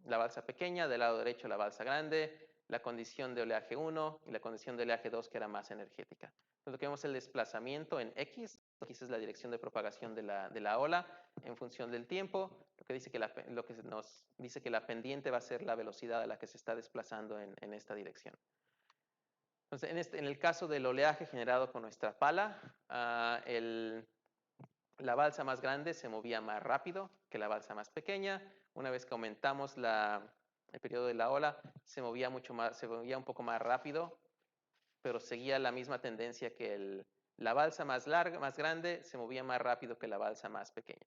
[SPEAKER 2] la balsa pequeña, del lado derecho la balsa grande, la condición de oleaje 1 y la condición de oleaje 2 que era más energética. Entonces lo que vemos es el desplazamiento en X, X es la dirección de propagación de la ola en función del tiempo, lo que nos dice que la pendiente va a ser la velocidad a la que se está desplazando en esta dirección. Entonces, en el caso del oleaje generado con nuestra pala, la balsa más grande se movía más rápido que la balsa más pequeña. Una vez que aumentamos el periodo de la ola, se movía un poco más rápido, pero seguía la misma tendencia que la balsa más grande se movía más rápido que la balsa más pequeña.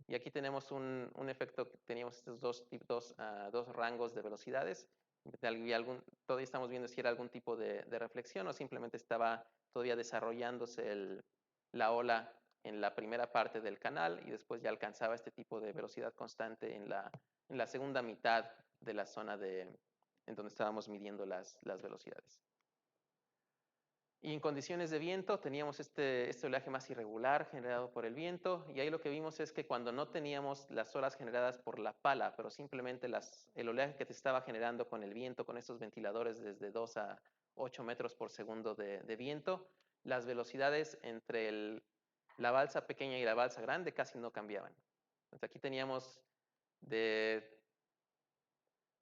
[SPEAKER 2] Y aquí tenemos un efecto, teníamos estos dos rangos de velocidades. Todavía estamos viendo si era algún tipo de reflexión o simplemente estaba todavía desarrollándose la ola en la primera parte del canal y después ya alcanzaba este tipo de velocidad constante en la segunda mitad de la zona en donde estábamos midiendo las velocidades. Y en condiciones de viento teníamos este oleaje más irregular generado por el viento y ahí lo que vimos es que cuando no teníamos las olas generadas por la pala, pero simplemente el oleaje que te estaba generando con el viento, con estos ventiladores desde 2 a 8 metros por segundo de viento, las velocidades entre la balsa pequeña y la balsa grande casi no cambiaban. Entonces aquí teníamos de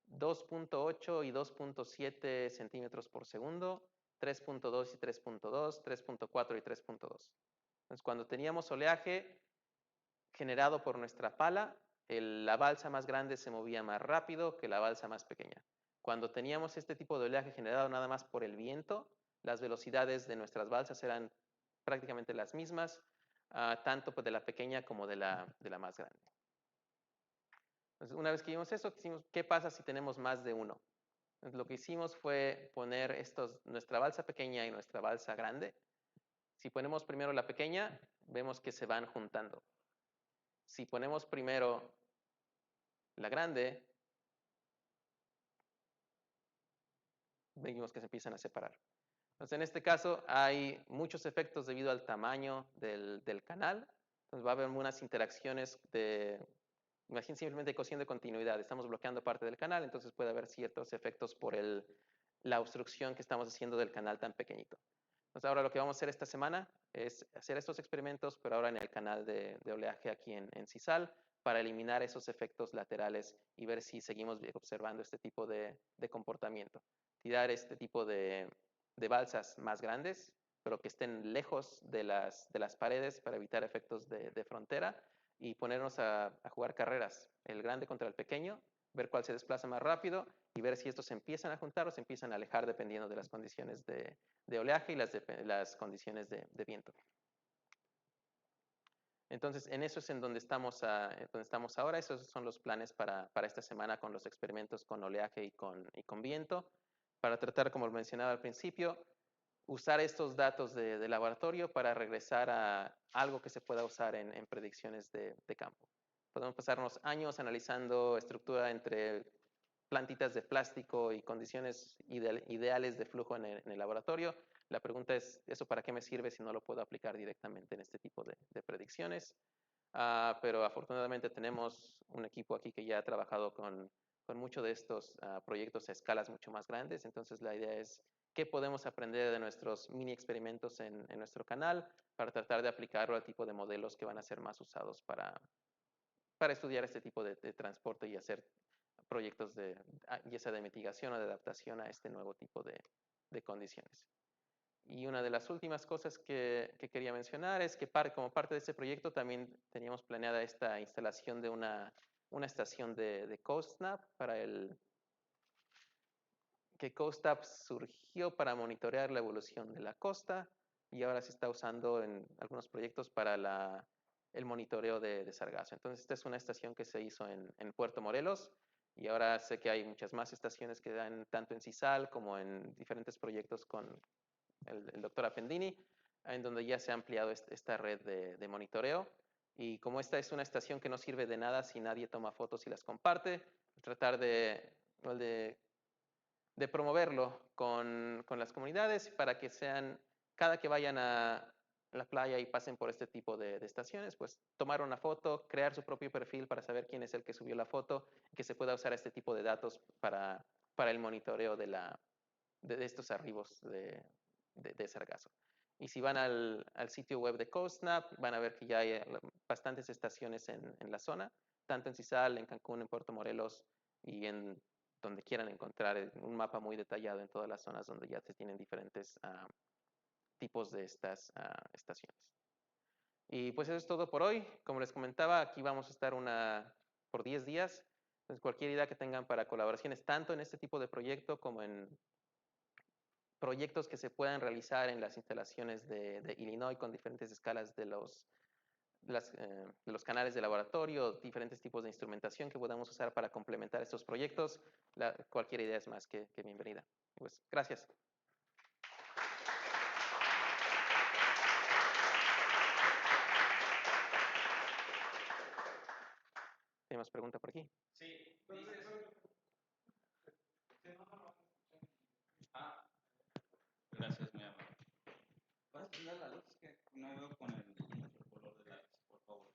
[SPEAKER 2] 2.8 y 2.7 centímetros por segundo, 3.2 y 3.2, 3.4 y 3.2. Entonces, cuando teníamos oleaje generado por nuestra pala, la balsa más grande se movía más rápido que la balsa más pequeña. Cuando teníamos este tipo de oleaje generado nada más por el viento, las velocidades de nuestras balsas eran prácticamente las mismas, tanto de la pequeña como de la más grande. Entonces, una vez que vimos eso, ¿qué pasa si tenemos más de uno? Entonces, lo que hicimos fue poner nuestra balsa pequeña y nuestra balsa grande. Si ponemos primero la pequeña, vemos que se van juntando. Si ponemos primero la grande, vemos que se empiezan a separar. Entonces, en este caso, hay muchos efectos debido al tamaño del canal. Entonces, va a haber unas interacciones imagínense simplemente ecuación de continuidad. Estamos bloqueando parte del canal, entonces puede haber ciertos efectos por la obstrucción que estamos haciendo del canal tan pequeñito. Entonces, ahora lo que vamos a hacer esta semana es hacer estos experimentos, pero ahora en el canal de oleaje aquí en CISAL, para eliminar esos efectos laterales y ver si seguimos observando este tipo de comportamiento. Tirar este tipo de balsas más grandes, pero que estén lejos de las paredes para evitar efectos de frontera y ponernos a jugar carreras, el grande contra el pequeño, ver cuál se desplaza más rápido y ver si estos se empiezan a juntar o se empiezan a alejar dependiendo de las condiciones de oleaje y las condiciones de viento. Entonces, en eso es en donde estamos ahora. Esos son los planes para esta semana con los experimentos con oleaje y con viento. Para tratar, como mencionaba al principio, usar estos datos de laboratorio para regresar a algo que se pueda usar en predicciones de campo. Podemos pasarnos años analizando estructura entre plantitas de plástico y condiciones ideales de flujo en el laboratorio. La pregunta es, ¿eso para qué me sirve si no lo puedo aplicar directamente en este tipo de predicciones? pero afortunadamente tenemos un equipo aquí que ya ha trabajado con muchos de estos proyectos a escalas mucho más grandes. Entonces la idea es qué podemos aprender de nuestros mini experimentos en nuestro canal para tratar de aplicarlo al tipo de modelos que van a ser más usados para estudiar este tipo de transporte y hacer proyectos ya sea de mitigación o de adaptación a este nuevo tipo de condiciones. Y una de las últimas cosas que quería mencionar es que como parte de este proyecto también teníamos planeada esta instalación de una estación de CoastNav que CoastNav surgió para monitorear la evolución de la costa y ahora se está usando en algunos proyectos para el monitoreo de sargazo. Entonces, esta es una estación que se hizo en Puerto Morelos y ahora sé que hay muchas más estaciones que dan tanto en CISAL como en diferentes proyectos con el doctor Appendini, en donde ya se ha ampliado esta red de monitoreo. Y como esta es una estación que no sirve de nada si nadie toma fotos y las comparte, tratar de promoverlo con las comunidades para que cada que vayan a la playa y pasen por este tipo de estaciones, pues tomar una foto, crear su propio perfil para saber quién es el que subió la foto, que se pueda usar este tipo de datos para el monitoreo de estos arribos de sargazo. Y si van al sitio web de CoastNav, van a ver que ya hay bastantes estaciones en la zona, tanto en CISAL, en Cancún, en Puerto Morelos y en donde quieran encontrar un mapa muy detallado en todas las zonas donde ya se tienen diferentes tipos de estas estaciones. Y pues eso es todo por hoy. Como les comentaba, aquí vamos a estar por 10 días. Entonces, cualquier idea que tengan para colaboraciones, tanto en este tipo de proyecto como en proyectos que se puedan realizar en las instalaciones de Illinois con diferentes escalas de los canales de laboratorio, diferentes tipos de instrumentación que podamos usar para complementar estos proyectos. Cualquier idea es más que bienvenida. Pues gracias. ¿Tenemos pregunta por aquí?
[SPEAKER 3] Sí, gracias, muy amable. ¿Puedes prender la luz? Que no veo con el color de la luz, por favor.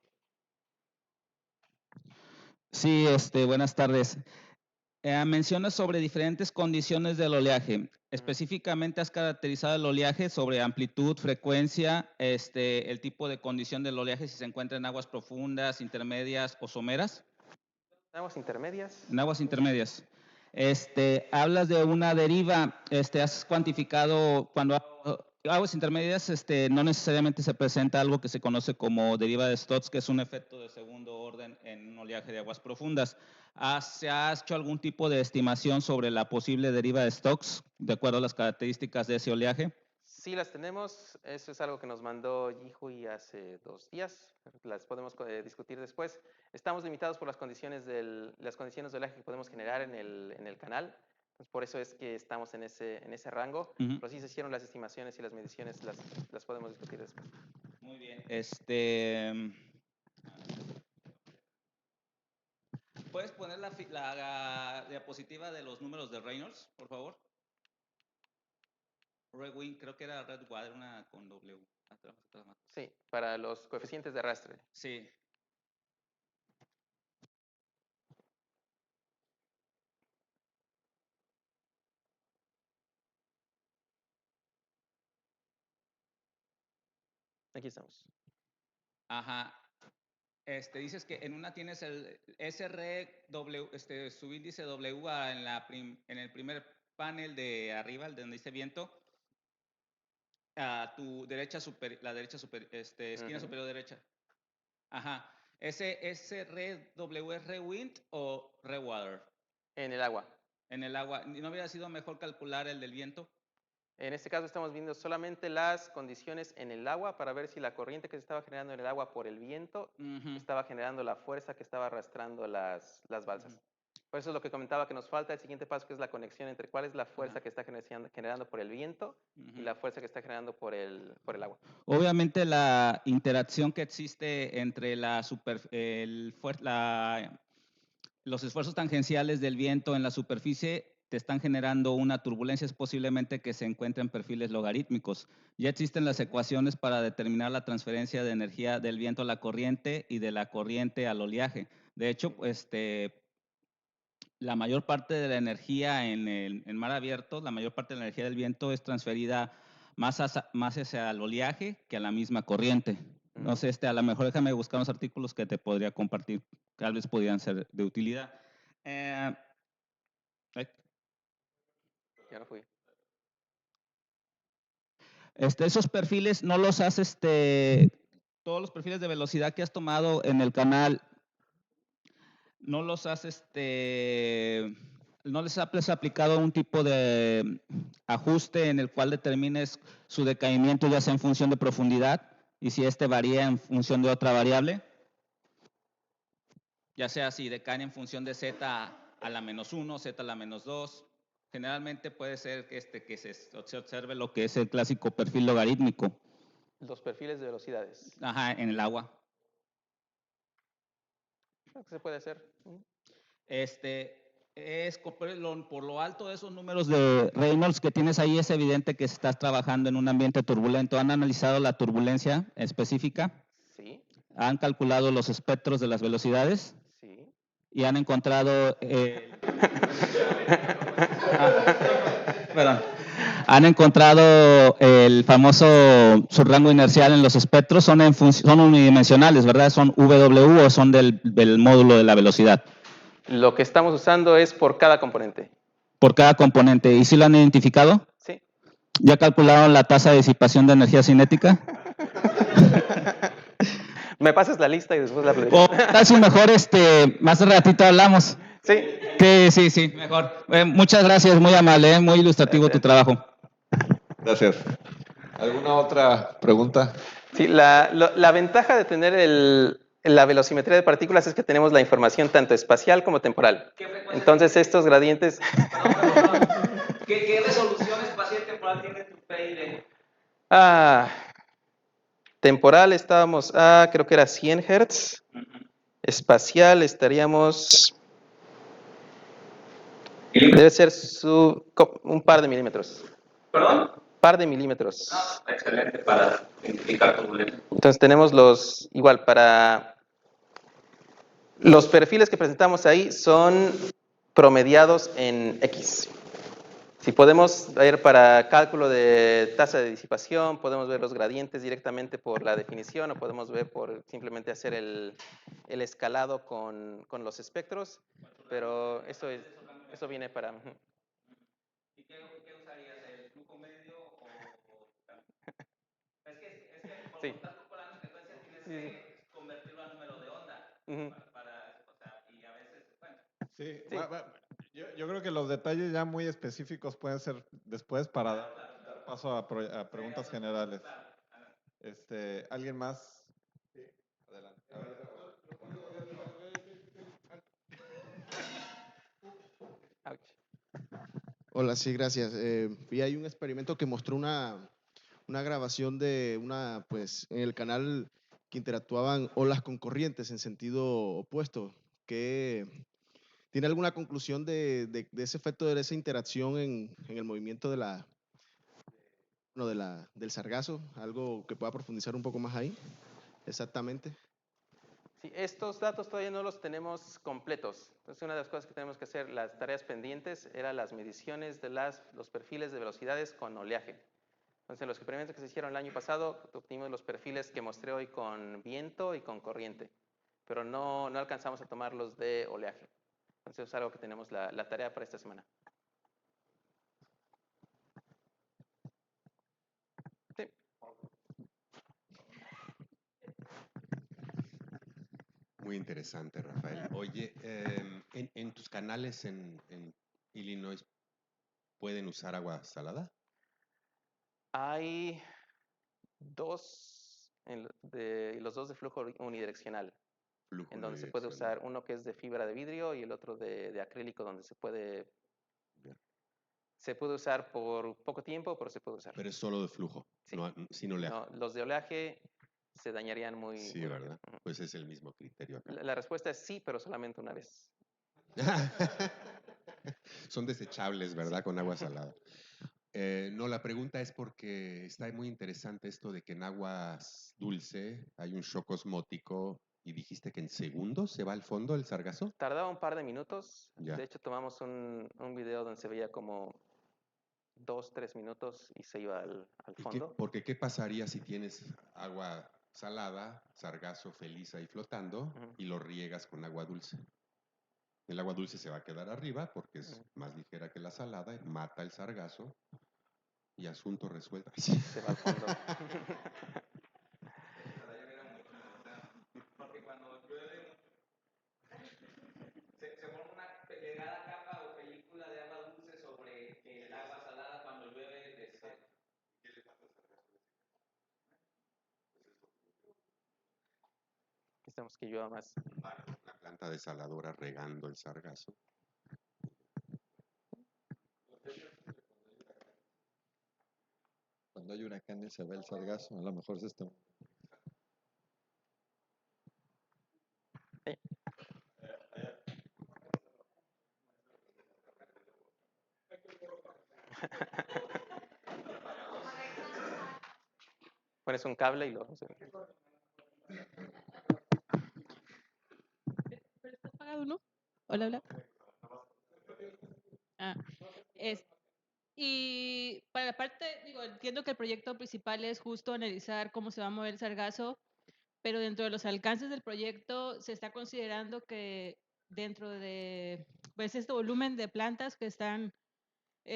[SPEAKER 3] Sí, buenas tardes. Mencionas sobre diferentes condiciones del oleaje. Específicamente has caracterizado el oleaje sobre amplitud, frecuencia, el tipo de condición del oleaje, si se encuentra en aguas profundas, intermedias o someras.
[SPEAKER 2] Aguas intermedias.
[SPEAKER 3] En aguas intermedias. Hablas de una deriva, has cuantificado cuando aguas intermedias, no necesariamente se presenta algo que se conoce como deriva de Stokes, que es un efecto de segundo orden en un oleaje de aguas profundas. ¿Se ha hecho algún tipo de estimación sobre la posible deriva de Stokes de acuerdo a las características de ese oleaje?
[SPEAKER 2] Sí, las tenemos. Eso es algo que nos mandó Yihui hace 2 días. Las podemos discutir después. Estamos limitados por las condiciones de oleaje que podemos generar en el canal. Entonces, por eso es que estamos en ese rango. Pero sí se hicieron las estimaciones y las mediciones las podemos discutir después.
[SPEAKER 3] Muy bien. ¿Puedes poner la diapositiva de los números de Reynolds, por favor? Red Wing, creo que era Red Water, una con W.
[SPEAKER 2] Sí, para los coeficientes de arrastre.
[SPEAKER 3] Sí.
[SPEAKER 2] Aquí estamos.
[SPEAKER 3] Ajá. Dices que en una tienes el SRW, subíndice W en el primer panel de arriba, el donde dice viento, a tu derecha la derecha esquina superior derecha. Ajá. ¿Ese RW es rewind o rewater?
[SPEAKER 2] En el agua.
[SPEAKER 3] En el agua. ¿No hubiera sido mejor calcular el del viento?
[SPEAKER 2] En este caso estamos viendo solamente las condiciones en el agua para ver si la corriente que se estaba generando en el agua por el viento estaba generando la fuerza que estaba arrastrando las balsas. Por eso es lo que comentaba que nos falta el siguiente paso, que es la conexión entre cuál es la fuerza que está generando por el viento y la fuerza que está generando por el agua.
[SPEAKER 3] Obviamente la interacción que existe entre los esfuerzos tangenciales del viento en la superficie te están generando una turbulencia, es posiblemente que se encuentren perfiles logarítmicos. Ya existen las ecuaciones para determinar la transferencia de energía del viento a la corriente y de la corriente al oleaje. De hecho, la mayor parte de la energía en mar abierto, la mayor parte de la energía del viento es transferida más hacia el oleaje que a la misma corriente. No sé, a lo mejor déjame buscar unos artículos que te podría compartir, que tal vez podrían ser de utilidad.
[SPEAKER 2] Ya no fui.
[SPEAKER 3] Esos perfiles no los has, todos los perfiles de velocidad que has tomado en el canal, no los has, no les has aplicado un tipo de ajuste en el cual determines su decaimiento ya sea en función de profundidad y si varía en función de otra variable, ya sea si decaen en función de z a la -1, z a la -2. Generalmente puede ser que se observe lo que es el clásico perfil logarítmico.
[SPEAKER 2] Los perfiles de velocidades.
[SPEAKER 3] Ajá, en el agua.
[SPEAKER 2] Creo que se puede hacer.
[SPEAKER 3] Por lo alto de esos números de Reynolds que tienes ahí, es evidente que estás trabajando en un ambiente turbulento. ¿Han analizado la turbulencia específica?
[SPEAKER 2] Sí.
[SPEAKER 3] ¿Han calculado los espectros de las velocidades?
[SPEAKER 2] Sí.
[SPEAKER 3] ¿Y han encontrado perdón. ¿Han encontrado el famoso subrango inercial en los espectros? Son unidimensionales, ¿verdad? ¿Son W o son del módulo de la velocidad?
[SPEAKER 2] Lo que estamos usando es por cada componente.
[SPEAKER 3] Por cada componente. ¿Y si lo han identificado?
[SPEAKER 2] Sí.
[SPEAKER 3] ¿Ya calcularon la tasa de disipación de energía cinética?
[SPEAKER 2] Me pasas la lista y después la platicamos.
[SPEAKER 3] Casi mejor, más ratito hablamos.
[SPEAKER 2] Sí.
[SPEAKER 3] Sí, mejor. Muchas gracias, muy amable, muy ilustrativo tu trabajo.
[SPEAKER 1] Gracias. ¿Alguna otra pregunta?
[SPEAKER 2] Sí, la ventaja de tener la velocimetría de partículas es que tenemos la información tanto espacial como temporal. Entonces estos gradientes...
[SPEAKER 3] ¿Qué resolución espacial y temporal tiene tu PID?
[SPEAKER 2] Temporal estábamos creo que era 100 Hz. Espacial estaríamos... Debe ser un par de milímetros.
[SPEAKER 3] ¿Perdón?
[SPEAKER 2] Par de milímetros.
[SPEAKER 3] Excelente para identificar turbulencia.
[SPEAKER 2] Entonces tenemos igual para... Los perfiles que presentamos ahí son promediados en X. Si podemos ver para cálculo de tasa de disipación, podemos ver los gradientes directamente por la definición o podemos ver por simplemente hacer el escalado con los espectros, pero eso viene para...
[SPEAKER 3] ¿Y qué usarías? ¿El flujo medio o...? Es que por estar calculando frecuencia tienes que convertirlo a número de onda. Y a veces, bueno.
[SPEAKER 1] Sí. Yo creo que los detalles ya muy específicos pueden ser después para dar paso a preguntas generales. ¿Alguien más? Sí, adelante.
[SPEAKER 4] Hola, sí, gracias. Vi ahí un experimento que mostró una grabación de en el canal que interactuaban olas con corrientes en sentido opuesto. ¿Tiene alguna conclusión de ese efecto de esa interacción en el movimiento del sargazo? ¿Algo que pueda profundizar un poco más ahí? Exactamente.
[SPEAKER 2] Sí, estos datos todavía no los tenemos completos. Entonces, una de las cosas que tenemos que hacer, las tareas pendientes, eran las mediciones de los perfiles de velocidades con oleaje. Entonces, en los experimentos que se hicieron el año pasado, obtuvimos los perfiles que mostré hoy con viento y con corriente, pero no alcanzamos a tomarlos de oleaje. Entonces, es algo que tenemos la tarea para esta semana. Sí.
[SPEAKER 5] Muy interesante, Rafael. Oye, ¿en tus canales en Illinois pueden usar agua salada?
[SPEAKER 2] Hay dos, los dos de flujo unidireccional, en donde se puede usar uno que es de fibra de vidrio y el otro de acrílico, donde se puede usar por poco tiempo, pero se puede usar.
[SPEAKER 5] Pero es solo de flujo,
[SPEAKER 2] sí.
[SPEAKER 5] sin oleaje.
[SPEAKER 2] No, los de oleaje se dañarían muy...
[SPEAKER 5] Sí,
[SPEAKER 2] muy
[SPEAKER 5] ¿verdad? Pues es el mismo criterio acá.
[SPEAKER 2] La respuesta es sí, pero solamente una vez.
[SPEAKER 5] son desechables, ¿verdad? Con agua salada. No, la pregunta es porque está muy interesante esto de que en agua dulce hay un shock osmótico y dijiste que en segundos se va al fondo el sargazo.
[SPEAKER 2] Tardaba un par de minutos.
[SPEAKER 5] Ya.
[SPEAKER 2] De hecho, tomamos un video donde se veía como 2, 3 minutos y se iba al fondo.
[SPEAKER 5] Porque ¿qué pasaría si tienes agua salada, sargazo feliz ahí flotando y lo riegas con agua dulce? El agua dulce se va a quedar arriba porque es más ligera que la salada, mata el sargazo y asunto resuelto.
[SPEAKER 2] Se va al fondo.
[SPEAKER 3] Porque cuando llueve se forma una delgada capa o película de agua dulce sobre el agua salada cuando llueve.
[SPEAKER 2] Necesitamos que llueva más.
[SPEAKER 5] Una planta desaladora regando el sargazo.
[SPEAKER 6] Cuando hay huracanes se ve el sargazo, a lo mejor se está...
[SPEAKER 2] Pones un cable y lo...
[SPEAKER 7] Pero está apagado, ¿no? Hola, hola. Ah, es, y para la parte, digo, entiendo que el proyecto principal es justo analizar cómo se va a mover el sargazo, pero dentro de los alcances del proyecto se está considerando que dentro de pues, este volumen de plantas que están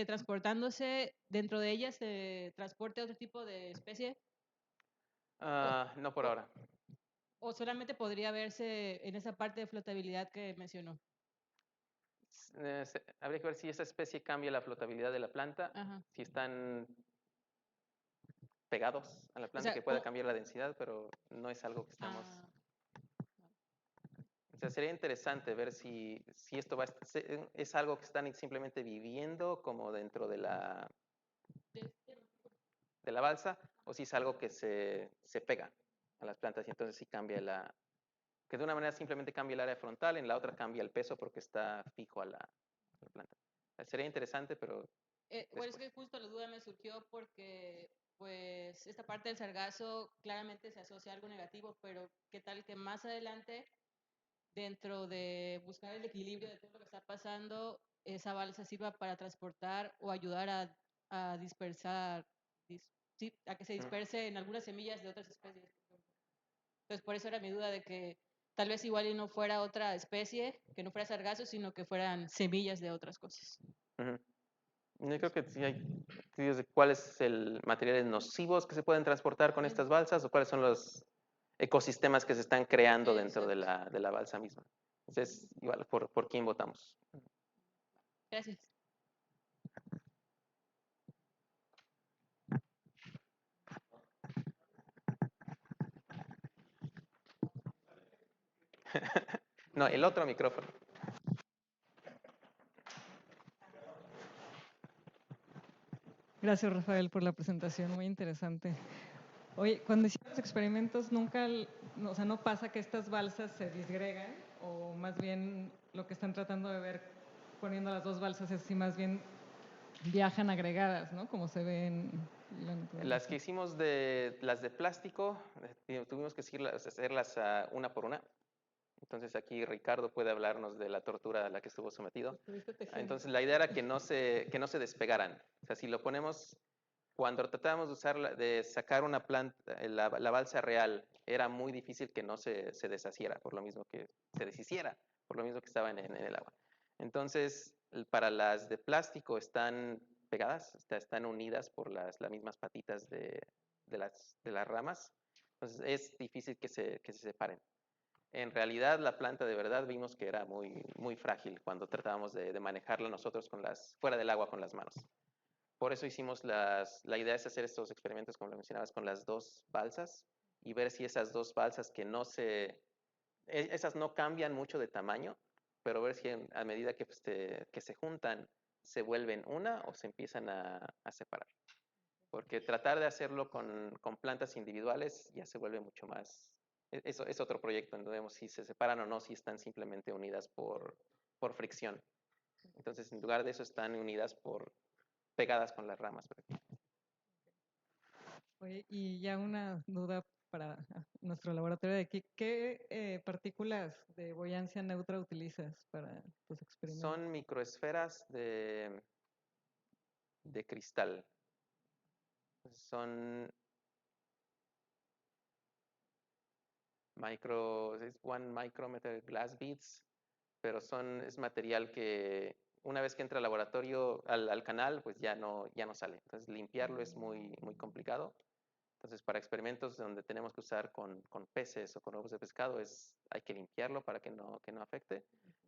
[SPEAKER 7] transportándose, dentro de ellas se transporte otro tipo de especie.
[SPEAKER 2] no por ahora.
[SPEAKER 7] ¿O solamente podría verse en esa parte de flotabilidad que mencionó?
[SPEAKER 2] Habría que ver si esa especie cambia la flotabilidad de la planta,
[SPEAKER 7] Ajá.
[SPEAKER 2] si están pegados a la
[SPEAKER 7] O
[SPEAKER 2] planta,
[SPEAKER 7] sea,
[SPEAKER 2] que pueda cambiar la densidad, pero no es algo que estamos...
[SPEAKER 7] Ah,
[SPEAKER 2] O sea, sería interesante ver si esto es algo que están simplemente viviendo como dentro de la balsa, o si es algo que se pega a las plantas y entonces sí cambia que de una manera simplemente cambia el área frontal, en la otra cambia el peso porque está fijo a la planta. Sería interesante, pero
[SPEAKER 7] bueno, es que justo la duda me surgió porque pues esta parte del sargazo claramente se asocia a algo negativo, pero ¿qué tal que más adelante, dentro de buscar el equilibrio de todo lo que está pasando, esa balsa sirva para transportar o ayudar a dispersar, sí, a que se disperse en algunas semillas de otras especies? Entonces, por eso era mi duda de que tal vez igual y no fuera otra especie, que no fuera sargazo, sino que fueran semillas de otras cosas.
[SPEAKER 2] Yo creo que sí hay estudios de cuáles el materiales nocivos que se pueden transportar con estas balsas o cuáles son los ecosistemas que se están creando dentro de la balsa misma. Entonces, igual, por quién votamos.
[SPEAKER 7] Gracias.
[SPEAKER 2] No, el otro micrófono.
[SPEAKER 8] Gracias, Rafael, por la presentación, muy interesante. Oye, cuando hicieron los experimentos, nunca, o sea, no pasa que estas balsas se disgregan, o más bien lo que están tratando de ver poniendo las dos balsas es si más bien viajan agregadas, ¿no? Como se ve en la naturaleza.
[SPEAKER 2] Las que hicimos las de plástico, tuvimos que hacerlas una por una. Entonces aquí Ricardo puede hablarnos de la tortura a la que estuvo sometido. Entonces la idea era que no se despegaran. O sea, si lo ponemos, cuando tratábamos de sacar una planta, la balsa real, era muy difícil que no se deshaciera, por lo mismo que se deshiciera, por lo mismo que estaban en el agua. Entonces, para las de plástico están pegadas, están unidas por las mismas patitas de las ramas. Entonces es difícil que se separen. En realidad, la planta de verdad vimos que era muy, muy frágil cuando tratábamos de manejarla nosotros fuera del agua con las manos. Por eso hicimos la idea es hacer estos experimentos, como lo mencionabas, con las dos balsas y ver si esas dos balsas esas no cambian mucho de tamaño, pero ver si a medida que se juntan se vuelven una o se empiezan a separar. Porque tratar de hacerlo con plantas individuales ya se vuelve mucho más... Eso es otro proyecto en donde vemos si se separan o no, si están simplemente unidas por fricción. Entonces, en lugar de eso, están unidas pegadas con las ramas.
[SPEAKER 8] Oye, y ya una duda para nuestro laboratorio de aquí. ¿Qué partículas de boyancia neutra utilizas para tus experimentos?
[SPEAKER 2] Son microesferas de cristal. Son es 1 micrometer glass beads, pero es material que una vez que entra al laboratorio, al canal, pues ya no sale. Entonces limpiarlo es muy complicado. Entonces para experimentos donde tenemos que usar con peces o con huevos de pescado, hay que limpiarlo para que no afecte.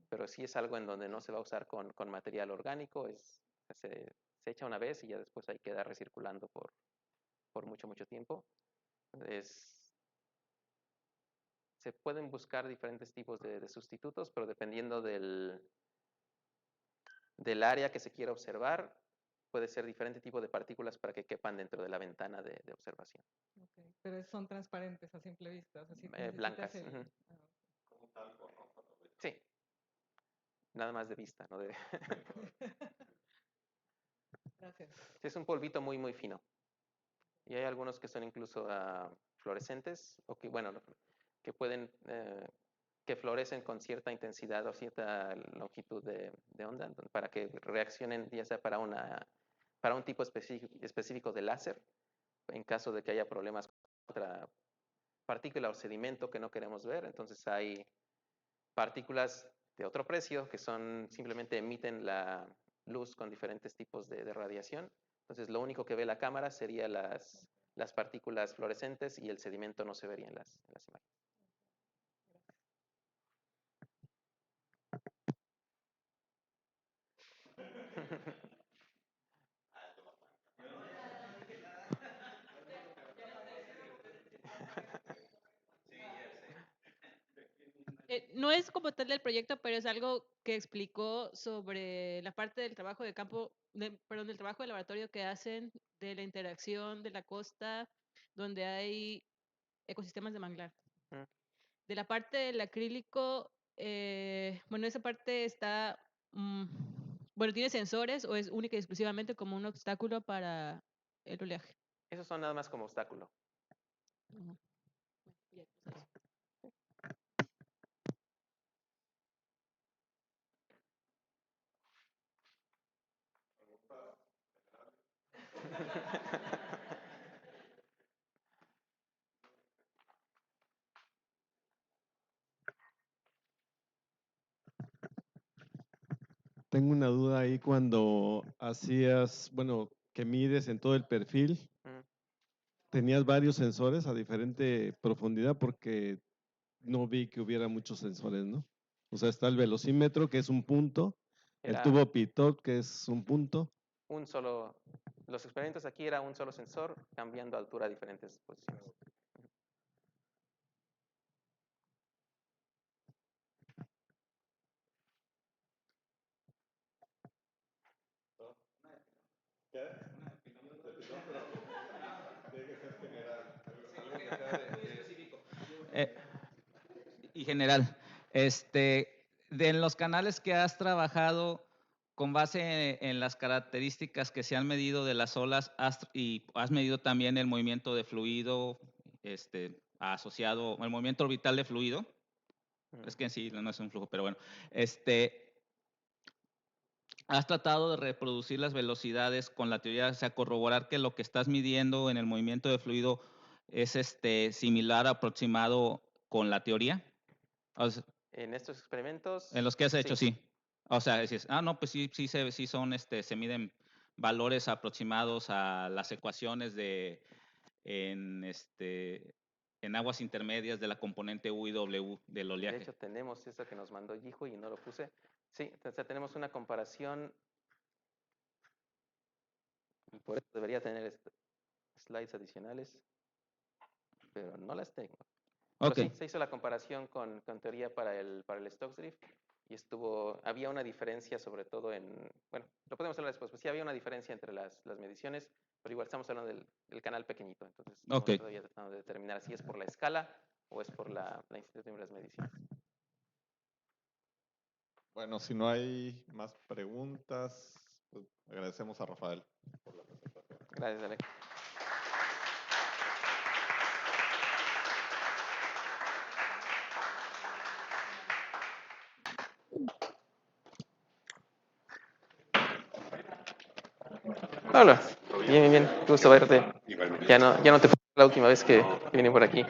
[SPEAKER 2] Pero si es algo en donde no se va a usar con material orgánico, se echa una vez y ya después hay que quedar recirculando por mucho tiempo. Se pueden buscar diferentes tipos de sustitutos, pero dependiendo del área que se quiera observar, puede ser diferente tipo de partículas para que quepan dentro de la ventana de observación.
[SPEAKER 8] Okay. Pero son transparentes a simple vista. O sea, si
[SPEAKER 2] blancas.
[SPEAKER 8] Okay.
[SPEAKER 2] Sí. Nada más de vista, ¿no?
[SPEAKER 8] Gracias.
[SPEAKER 2] Sí, es un polvito muy fino. Y hay algunos que son incluso fluorescentes, o que pueden, que florecen con cierta intensidad o cierta longitud de onda, para que reaccionen ya sea para un tipo específico de láser, en caso de que haya problemas con otra partícula o sedimento que no queremos ver. Entonces hay partículas de otro precio que simplemente emiten la luz con diferentes tipos de radiación. Entonces lo único que ve la cámara sería las partículas fluorescentes y el sedimento no se vería en las imágenes.
[SPEAKER 7] No es como tal del proyecto, pero es algo que explicó sobre la parte del trabajo de campo, del trabajo de laboratorio que hacen, de la interacción de la costa, donde hay ecosistemas de manglar. De la parte del acrílico, bueno, esa parte está, bueno, ¿tiene sensores o es única y exclusivamente como un obstáculo para el oleaje?
[SPEAKER 2] Esos son nada más como obstáculo.
[SPEAKER 9] Tengo una duda ahí cuando hacías, bueno, que mides en todo el perfil, ¿tenías varios sensores a diferente profundidad? Porque no vi que hubiera muchos sensores, ¿no? O sea, está el velocímetro, que es un punto, el tubo pitot, que es un punto.
[SPEAKER 2] Los experimentos aquí era un solo sensor cambiando altura a diferentes posiciones.
[SPEAKER 3] Y general, de los canales que has trabajado, con base en las características que se han medido de las olas, y has medido también el movimiento de fluido, asociado, el movimiento orbital de fluido. Es que en sí no es un flujo, pero bueno. ¿Has tratado de reproducir las velocidades con la teoría, o sea, corroborar que lo que estás midiendo en el movimiento de fluido es similar, aproximado con la teoría? O sea,
[SPEAKER 2] en estos experimentos.
[SPEAKER 3] En los que has hecho, sí. O sea, dices, no, pues sí son, se miden valores aproximados a las ecuaciones en aguas intermedias de la componente U y W del oleaje.
[SPEAKER 2] De hecho, tenemos eso que nos mandó Yihu y no lo puse. Sí, o sea, tenemos una comparación. Y por eso debería tener slides adicionales, pero no las tengo. Pero
[SPEAKER 3] Okay.
[SPEAKER 2] sí, se hizo la comparación con teoría para el Stokes drift y había una diferencia sobre todo bueno, lo podemos hablar después, pues sí había una diferencia entre las mediciones, pero igual estamos hablando del canal pequeñito, entonces estamos todavía tratando de determinar si es por la escala o es por la institución de las mediciones.
[SPEAKER 1] Bueno, si no hay más preguntas, pues agradecemos a Rafael por la presentación.
[SPEAKER 2] Gracias, Alex. Hola, bien, bien, bien. Gusto verte. Ya no te fue la última vez que vine por aquí.